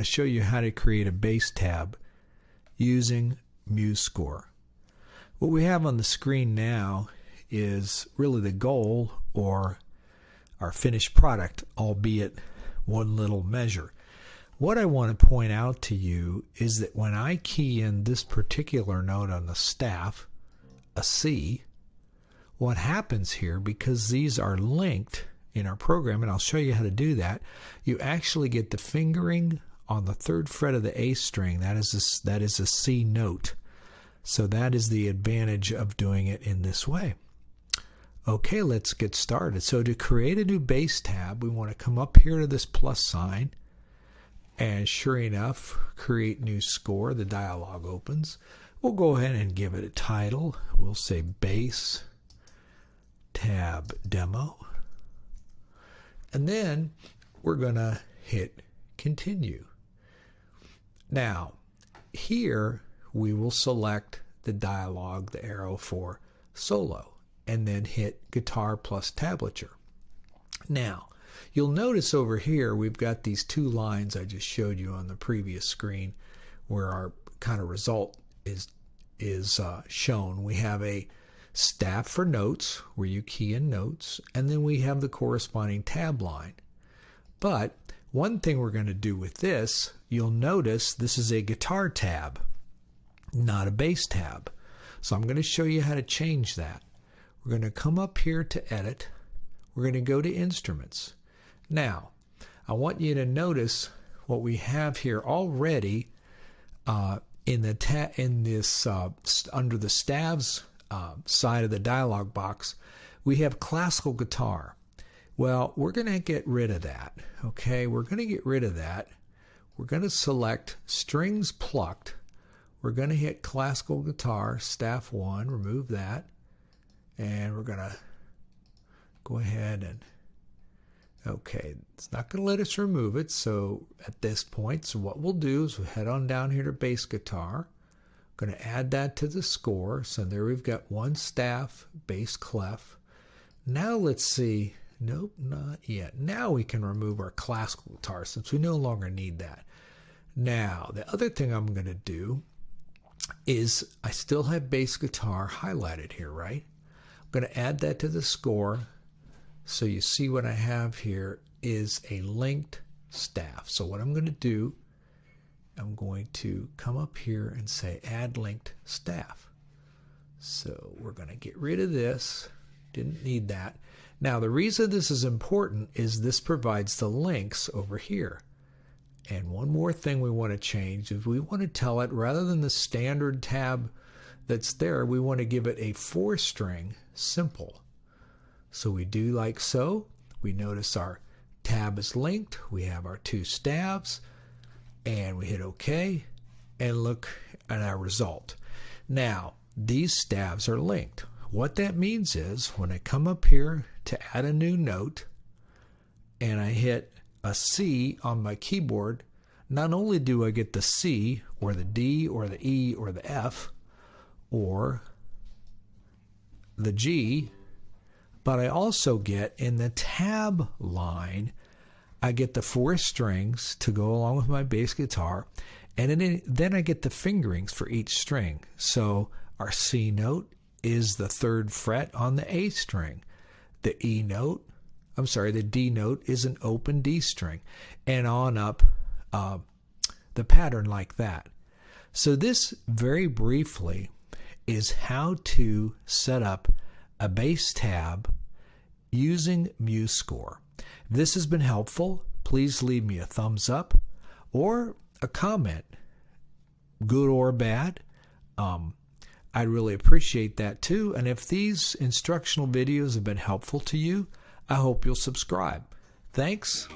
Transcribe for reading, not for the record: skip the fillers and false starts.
to show you how to create a bass tab using MuseScore. What we have on the screen now is really the goal, or our finished product, albeit one little measure. What I want to point out to you is that when I key in this particular note on the staff, a C, what happens here, because these are linked in our program, and I'll show you how to do that, you actually get the fingering on the 3rd fret of the A string. That is a C note. So that is the advantage of doing it in this way. Okay, let's get started. So to create a new bass tab, we want to come up here to this plus sign, and sure enough, create new score. The dialog opens. We'll go ahead and give it a title. We'll say bass tab demo. And then we're going to hit continue. Now, here we will select the dialog, the arrow for solo, and then hit guitar plus tablature. Now, you'll notice over here we've got these 2 lines I just showed you on the previous screen where our kind of result is shown. We have a staff for notes where you key in notes, and then we have the corresponding tab line. But one thing we're going to do with this, you'll notice this is a guitar tab, not a bass tab. So I'm going to show you how to change that. We're going to come up here to edit. We're going to go to instruments. Now, I want you to notice what we have here already under the staves side of the dialog box. We have classical guitar. Well, we're going to get rid of that. Okay, we're going to get rid of that. We're going to select strings plucked. We're going to hit classical guitar, staff 1, remove that, and we're going to go ahead and, okay, it's not going to let us remove it, so at this point, so what we'll do is we'll head on down here to bass guitar. Going to add that to the score, so there we've got 1 staff, bass clef. Now let's see, nope, not yet. Now we can remove our classical guitar since we no longer need that. Now, the other thing I'm going to do is I still have bass guitar highlighted here, right? I'm going to add that to the score. So you see what I have here is a linked staff. So what I'm going to do, I'm going to come up here and say add linked staff. So we're going to get rid of this. Didn't need that. Now the reason this is important is this provides the links over here. And one more thing we want to change is we want to tell it, rather than the standard tab that's there, we want to give it a 4-string simple. So we do like so. We notice our tab is linked. We have our 2 staves, and we hit OK, and look at our result. Now, these staves are linked. What that means is when I come up here to add a new note, and I hit a C on my keyboard, not only do I get the C or the D or the E or the F or the G, but I also get in the tab line, I get the 4 strings to go along with my bass guitar, and then I get the fingerings for each string. So our C note is the 3rd fret on the A string. The the D note is an open D string, and on up the pattern like that. So this, very briefly, is how to set up a bass tab using MuseScore. If this has been helpful, please leave me a thumbs up or a comment, good or bad. I'd really appreciate that too. And if these instructional videos have been helpful to you, I hope you'll subscribe. Thanks.